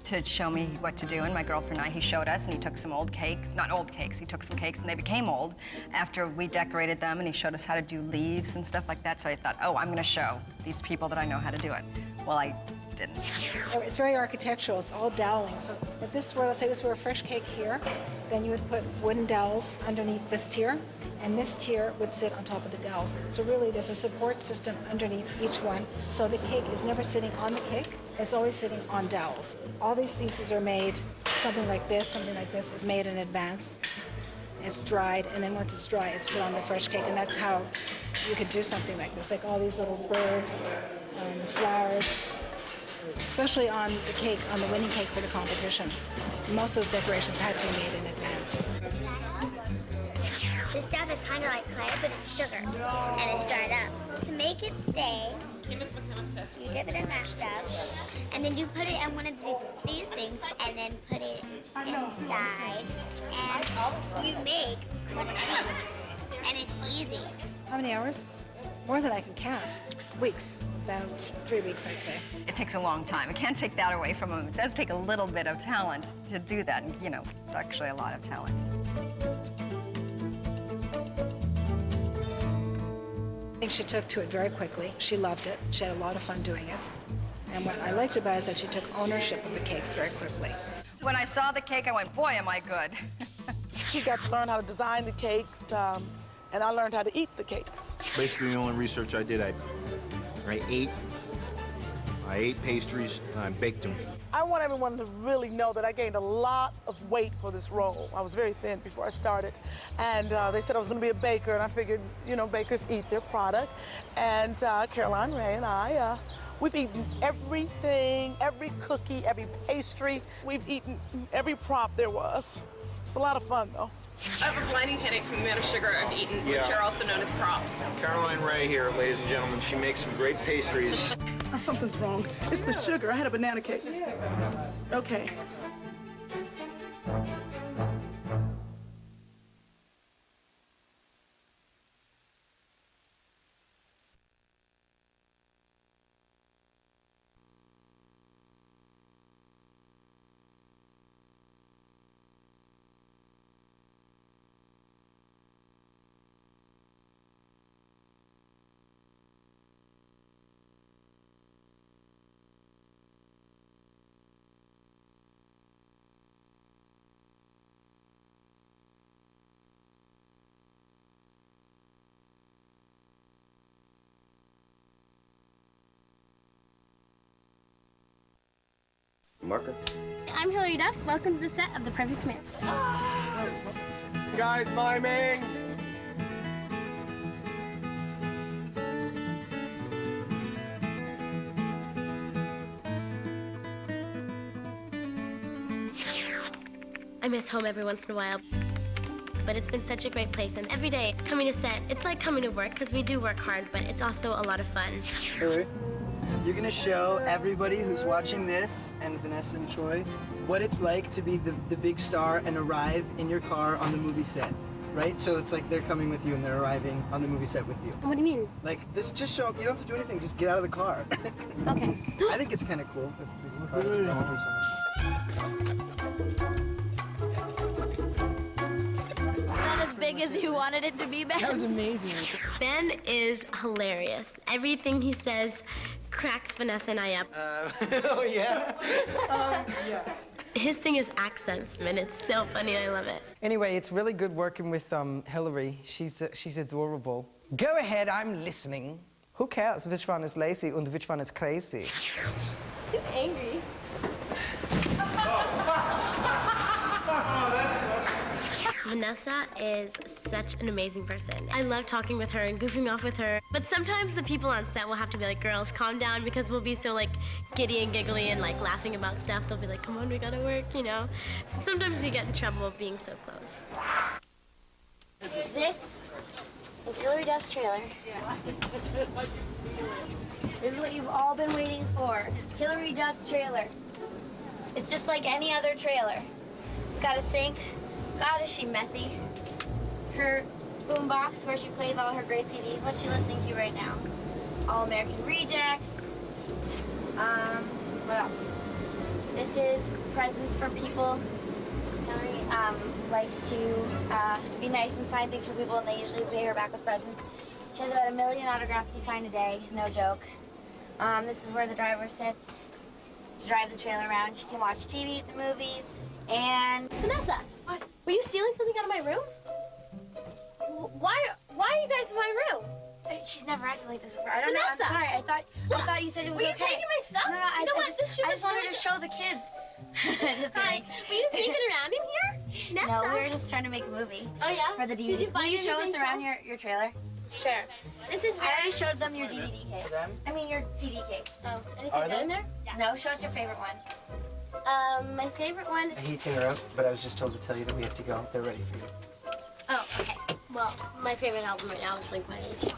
to show me what to do. And my girlfriend and I, he showed us, and he took some old cakes, not old cakes, he took some cakes, and they became old after we decorated them, and he showed us how to do leaves and stuff like that. So I thought, oh, I'm gonna show these people that I know how to do it. Well, I didn't. It's very architectural, it's all doweling. So if this were, let's say this were a fresh cake here, then you would put wooden dowels underneath this tier, and this tier would sit on top of the dowels. So really there's a support system underneath each one, so the cake is never sitting on the cake, it's always sitting on dowels. All these pieces are made, something like this is made in advance. It's dried, and then once it's dry, it's put on the fresh cake, and that's how you could do something like this, like all these little birds, flowers, especially on the cake, on the winning cake for the competition. Most of those decorations had to be made in advance. This stuff is kind of like clay, but it's sugar, and it's dried up. To make it stay, you dip it in that stuff, and then you put it in one of these things, and then put it inside, and you make 20 things, and it's easy. How many hours? More than I can count. Weeks. About 3 weeks, I'd say. It takes a long time. I can't take that away from him. It does take a little bit of talent to do that, and, you know, actually a lot of talent. I think she took to it very quickly. She loved it. She had a lot of fun doing it. And what I liked about it is that she took ownership of the cakes very quickly. When I saw the cake, I went, boy, am I good. She got to learn how to design the cakes, and I learned how to eat the cakes. Basically, the only research I did, I ate pastries, and I baked them. I want everyone to really know that I gained a lot of weight for this role. I was very thin before I started, and they said I was going to be a baker, and I figured, you know, bakers eat their product. And Caroline Ray and I, we've eaten everything, every cookie, every pastry. We've eaten every prop there was. It's a lot of fun, though. I have a blinding headache from the amount of sugar I've eaten, which are also known as props. Caroline Ray here, ladies and gentlemen. She makes some great pastries. Something's wrong. It's the sugar. I had a banana cake. Okay. Marker. I'm Hilary Duff. Welcome to the set of The Perfect Command. Guys, miming. I miss home every once in a while. But it's been such a great place, and every day coming to set, it's like coming to work, because we do work hard, but it's also a lot of fun. Hilary, you're gonna show everybody who's watching this, and Vanessa and Troy, what it's like to be the big star and arrive in your car on the movie set. right? So it's like they're coming with you and they're arriving on the movie set with you. What do you mean? Like, this just show up. You don't have to do anything. Just get out of the car. Okay. I think it's kind of cool if the car doesn't go over Is that as big as you wanted it to be, Ben? That was amazing. Ben is hilarious. Everything he says cracks Vanessa and I up. Oh, yeah? Yeah. His thing is accents, man. It's so funny. I love it. Anyway, it's really good working with Hilary. She's adorable. Go ahead, I'm listening. Who cares which one is lazy and which one is crazy? Too angry. Vanessa is such an amazing person. I love talking with her and goofing off with her. But sometimes the people on set will have to be like, girls, calm down, because we'll be so like giddy and giggly and like laughing about stuff. They'll be like, come on, we gotta work, you know? So sometimes we get in trouble being so close. This is Hilary Duff's trailer. This is what you've all been waiting for. Hilary Duff's trailer. It's just like any other trailer. It's got a sink. God, is she messy. Her boombox where she plays all her great CDs. What's she listening to right now? All American Rejects. What else? This is presents from people. Hilary likes to be nice and sign things for people, and they usually pay her back with presents. She has about 1 million autographs to sign a day, no joke. This is where the driver sits to drive the trailer around. She can watch TV, the movies, and... Vanessa, what? Were you stealing something out of my room? Why are you guys in my room? She's never acted like this before. I don't know. I'm Vanessa! sorry. I thought you said it was Were okay. you taking my stuff? No, You know what? This shoe I is just wanted really to show the kids. Just Hi. kidding. Were you sneaking around in here? Nessa? No, we were just trying to make a movie. Oh, yeah? For the DVD. Did you find Will you show us anything around cool? your trailer? Sure. This is I already showed them your DVD case. I mean, your CD case. Oh, anything Are good they? in there? Yeah. No, show us your favorite one. My favorite one. I hate to interrupt, but I was just told to tell you that we have to go. They're ready for you. Oh, okay. Well, my favorite album right now is Blink-182.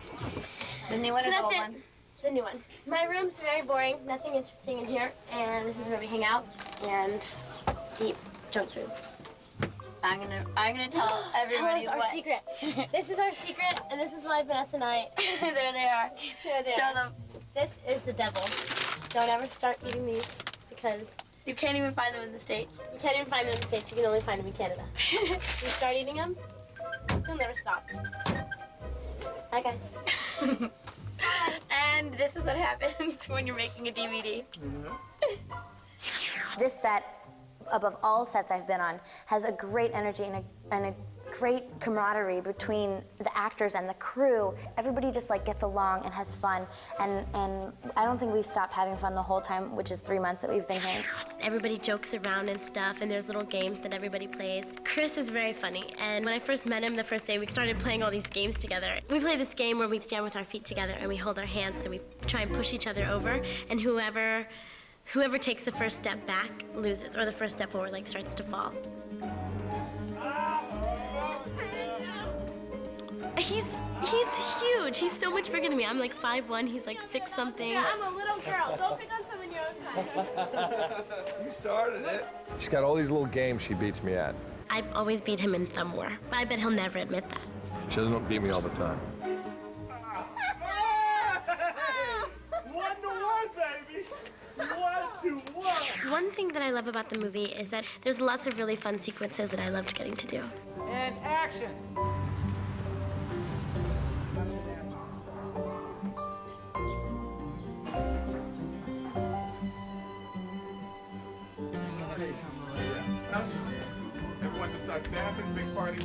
The new one So or the that's old it. one? The new one. My room's very boring. Nothing interesting in here. And this is where we hang out and eat junk food. I'm gonna tell everybody Tell us our secret. This is our secret, and this is why Vanessa and I. There they are. Show them. This is the devil. Don't ever start eating these because you can't even find them in the States. You can't even find them in the States. You can only find them in Canada. You start eating them, you'll never stop. Hi, guys. And this is what happens when you're making a DVD. This set, above all sets I've been on, has a great energy and a great camaraderie between the actors and the crew. Everybody just like gets along and has fun, and I don't think we've stopped having fun the whole time, which is 3 months that we've been here. Everybody jokes around and stuff, and there's little games that everybody plays. Chris is very funny, and when I first met him the first day, we started playing all these games together. We play this game where we stand with our feet together and we hold our hands and we try and push each other over, and whoever takes the first step back loses, or the first step forward like starts to fall. He's huge. He's so much bigger than me. I'm like 5'1", he's like 6 something. Yeah, I'm a little girl. Go pick on someone your own size. You started it. She's got all these little games she beats me at. I always beat him in thumb war, but I bet he'll never admit that. She doesn't beat me all the time. 1-1, baby. 1-1. One thing that I love about the movie is that there's lots of really fun sequences that I loved getting to do. And action. Everyone just starts dancing, big party.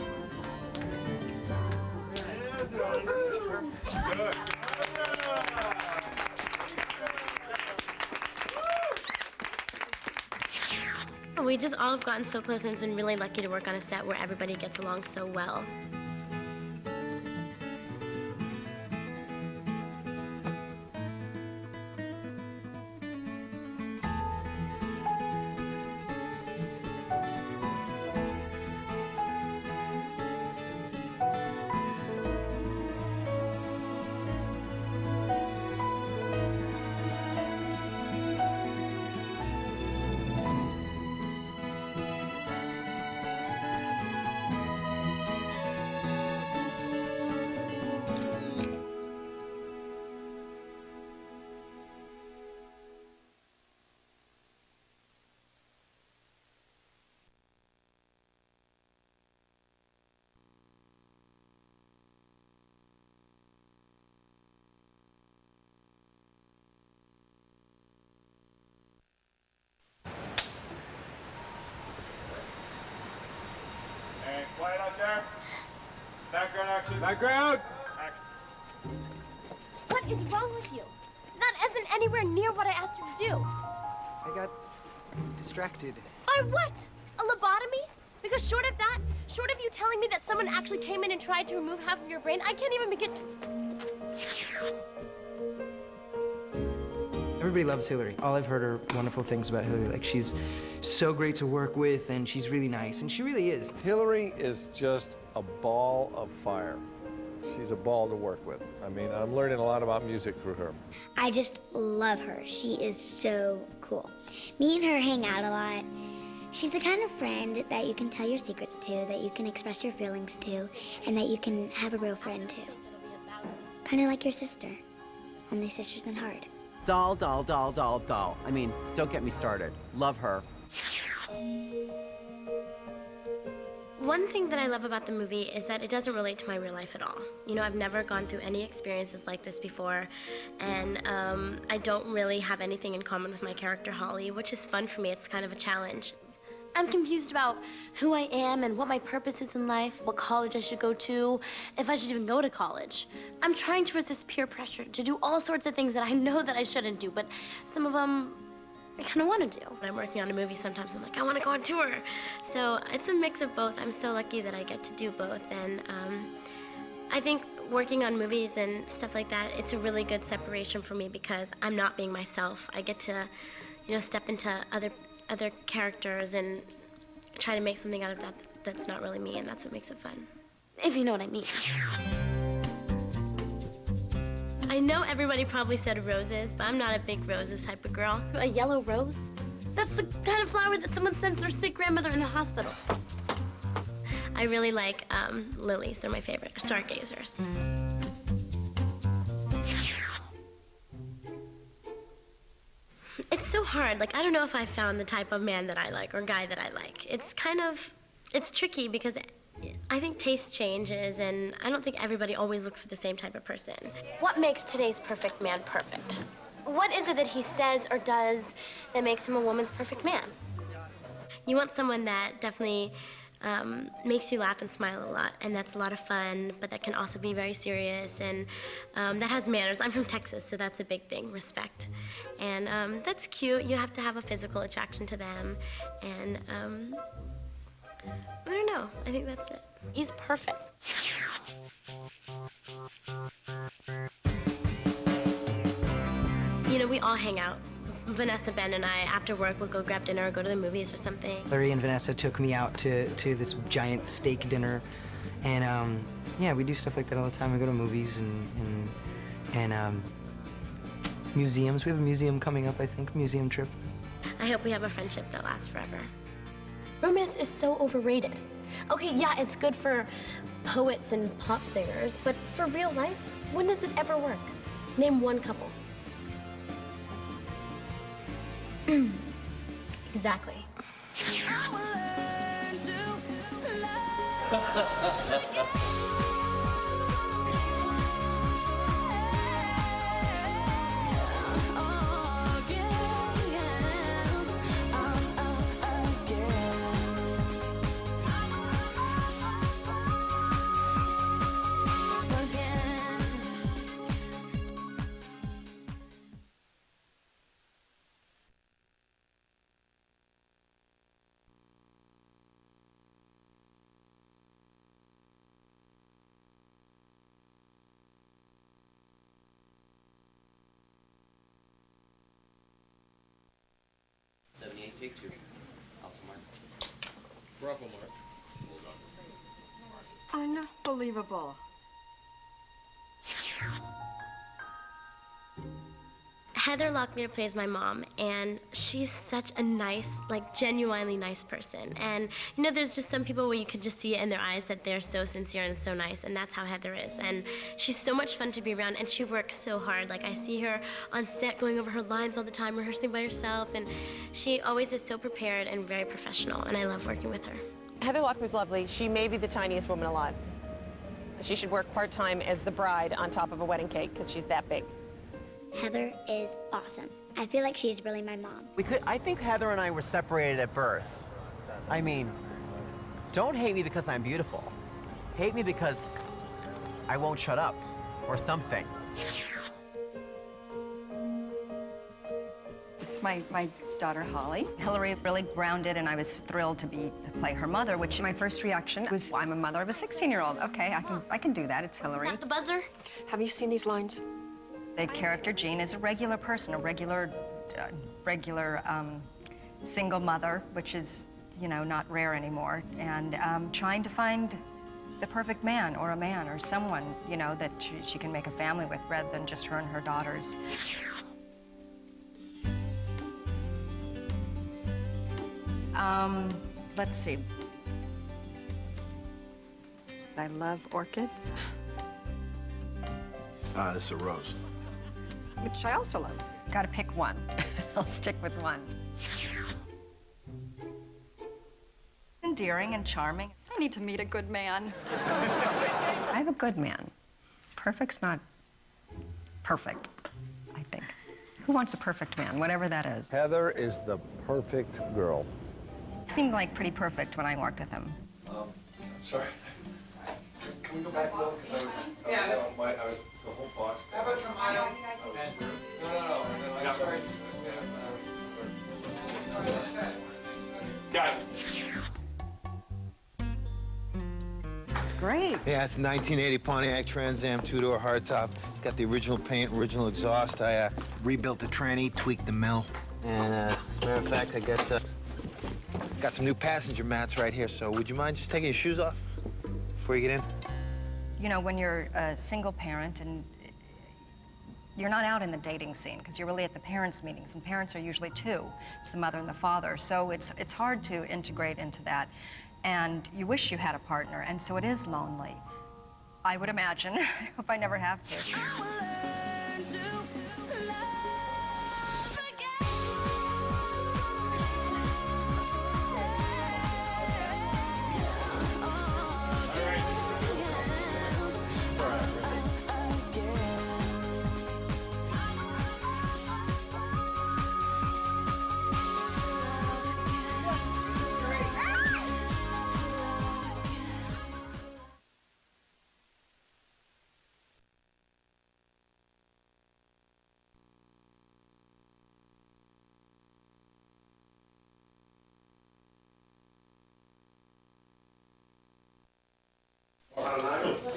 Good. We just all have gotten so close, and it's been really lucky to work on a set where everybody gets along so well. Right there. Background action. Background. What is wrong with you? That isn't anywhere near what I asked you to do. I got distracted. By what? A lobotomy? Because short of that, short of you telling me that someone actually came in and tried to remove half of your brain, I can't even begin. Everybody loves Hilary. All I've heard are wonderful things about Hilary. Like, she's so great to work with, and she's really nice, and she really is. Hilary is just a ball of fire. She's a ball to work with. I mean, I'm learning a lot about music through her. I just love her. She is so cool. Me and her hang out a lot. She's the kind of friend that you can tell your secrets to, that you can express your feelings to, and that you can have a real friend to. Kind of like your sister, only sisters in heart. Doll, doll, doll, doll, doll. I mean, don't get me started. Love her. One thing that I love about the movie is that it doesn't relate to my real life at all. You know, I've never gone through any experiences like this before, and I don't really have anything in common with my character, Holly, which is fun for me. It's kind of a challenge. I'm confused about who I am and what my purpose is in life, what college I should go to, if I should even go to college. I'm trying to resist peer pressure to do all sorts of things that I know that I shouldn't do, but some of them I kind of want to do. When I'm working on a movie, sometimes I'm like, I want to go on tour. So it's a mix of both. I'm so lucky that I get to do both. And I think working on movies and stuff like that, it's a really good separation for me because I'm not being myself. I get to, you know, step into other characters and try to make something out of that that's not really me, and that's what makes it fun. If you know what I mean. I know everybody probably said roses, but I'm not a big roses type of girl. A yellow rose? That's the kind of flower that someone sends their sick grandmother in the hospital. I really like lilies. They're my favorite. Stargazers. It's so hard. Like, I don't know if I found the type of man that I like or guy that I like. It's tricky because I think taste changes, and I don't think everybody always looks for the same type of person. What makes today's perfect man perfect? What is it that he says or does that makes him a woman's perfect man? You want someone that definitely makes you laugh and smile a lot, and that's a lot of fun, but that can also be very serious, and that has manners. I'm from Texas, so that's a big thing, respect. And that's cute. You have to have a physical attraction to them, and I don't know. I think that's it. He's perfect. You know, we all hang out. Vanessa, Ben, and I, after work, we'll go grab dinner or go to the movies or something. Hilary and Vanessa took me out to this giant steak dinner, and yeah, we do stuff like that all the time. We go to movies and museums. We have a museum coming up, I think, museum trip. I hope we have a friendship that lasts forever. Romance is so overrated. Okay, yeah, it's good for poets and pop singers, but for real life, when does it ever work? Name one couple. Exactly. Take two. Alpha mark. Bravo mark. Unbelievable. Heather Locklear plays my mom, and she's such a nice, like, genuinely nice person. And, you know, there's just some people where you could just see it in their eyes that they're so sincere and so nice, and that's how Heather is. And she's so much fun to be around, and she works so hard. Like, I see her on set going over her lines all the time, rehearsing by herself, and she always is so prepared and very professional, and I love working with her. Heather Locklear's lovely. She may be the tiniest woman alive. She should work part-time as the bride on top of a wedding cake, because she's that big. Heather is awesome. I feel like she's really my mom. I think Heather and I were separated at birth. I mean, don't hate me because I'm beautiful. hate me because I won't shut up, or something. This is my daughter, Holly. Hilary is really grounded, and I was thrilled to play her mother, which my first reaction was, I'm a mother of a 16-year-old. Okay, I can do that. It's Hilary. Not the buzzer. Have you seen these lines? The character, Jean, is a regular person, a regular single mother, which is, you know, not rare anymore, and trying to find the perfect man or someone, you know, that she can make a family with rather than just her and her daughters. Let's see. I love orchids. This is a rose. Which I also love. Gotta pick one. I'll stick with one. Endearing and charming. I need to meet a good man. I have a good man. Perfect's not perfect, I think. Who wants a perfect man, whatever that is? Heather is the perfect girl. Seemed like pretty perfect when I worked with him. Sorry. Can we go back a little? Because I was the whole box. How about from aisle? No. I'm sorry. Got it. Great. Yeah, it's a 1980 Pontiac Trans Am two-door hardtop. Got the original paint, original exhaust. I rebuilt the tranny, tweaked the mill, and as a matter of fact, I got some new passenger mats right here. So would you mind just taking your shoes off before you get in? You know, when you're a single parent and you're not out in the dating scene because you're really at the parents' meetings, and parents are usually two. It's the mother and the father. So it's hard to integrate into that. And you wish you had a partner, and so it is lonely. I would imagine. I hope I never have to.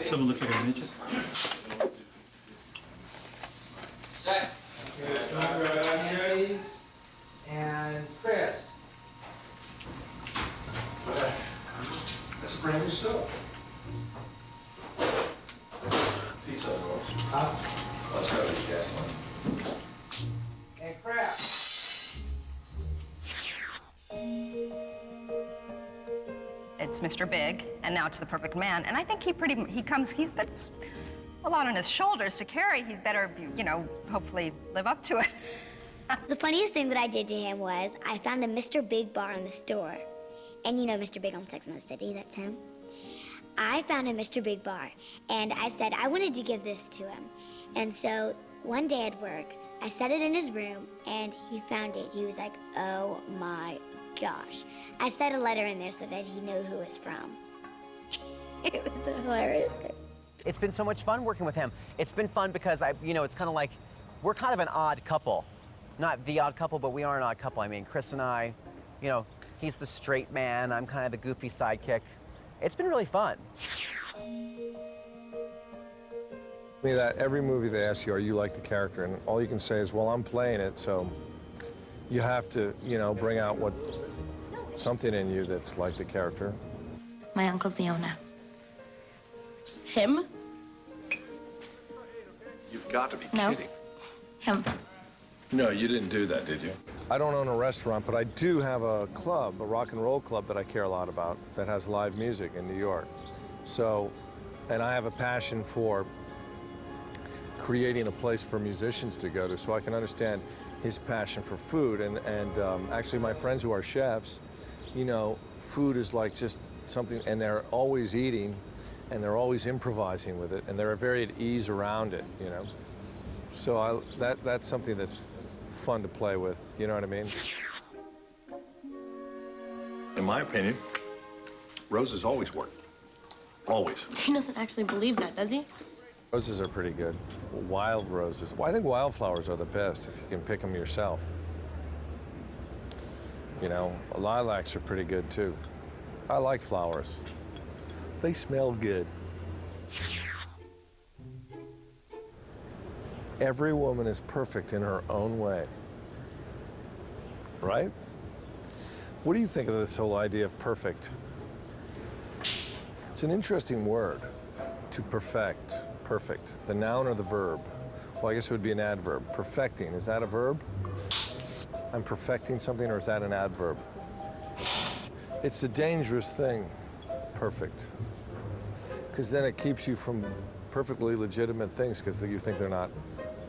Someone look like a midget. Set. Nancy's and Chris. That's a brand new stove. Pizza rolls. Let's go to the gas line. And crap. It's Mr. Big, and now it's the perfect man. And I think that's a lot on his shoulders to carry. He'd better, you know, hopefully live up to it. The funniest thing that I did to him was I found a Mr. Big bar in the store. And you know Mr. Big on Sex and the City, that's him. I found a Mr. Big bar, and I said I wanted to give this to him. And so one day at work, I set it in his room, and he found it. He was like, oh my gosh. I set a letter in there so that he knew who it was from. It was hilarious. It's been so much fun working with him. It's been fun because it's kind of like, we're kind of an odd couple. Not the odd couple, but we are an odd couple. I mean, Chris and I, he's the straight man, I'm kind of the goofy sidekick. It's been really fun. I mean, that every movie they ask you, are you like the character? And all you can say is, well, I'm playing it, so you have to, bring out something in you that's like the character. My uncle's the owner. Him? You've got to be No. kidding. Him. No, you didn't do that, did you? I don't own a restaurant, but I do have a club, a rock and roll club that I care a lot about that has live music in New York. So, and I have a passion for creating a place for musicians to go to, so I can understand his passion for food. And actually my friends who are chefs, food is like just something, and they're always eating, and they're always improvising with it, and they're very at ease around it, So that's something that's fun to play with, you know what I mean? In my opinion, Rose has always worked. Always. He doesn't actually believe that, does he? Roses are pretty good. Wild roses. Well, I think wildflowers are the best if you can pick them yourself. You know, lilacs are pretty good too. I like flowers. They smell good. Every woman is perfect in her own way. Right? What do you think of this whole idea of perfect? It's an interesting word, to perfect, perfect. The noun or the verb? Well, I guess it would be an adverb. Perfecting, is that a verb? I'm perfecting something, or is that an adverb? It's a dangerous thing, perfect. Because then it keeps you from perfectly legitimate things because you think they're not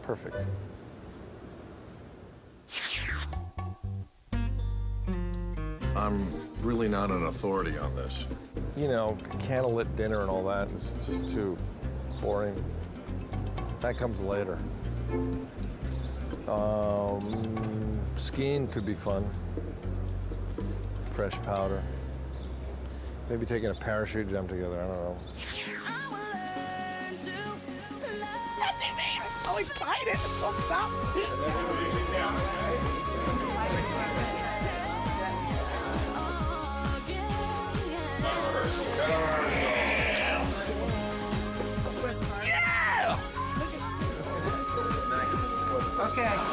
perfect. I'm really not an authority on this. You know, candlelit dinner and all that is just too boring. That comes later. Skiing could be fun. Fresh powder. Maybe taking a parachute jump together, I don't know. That's it, man. I'm so excited. I'm so Okay.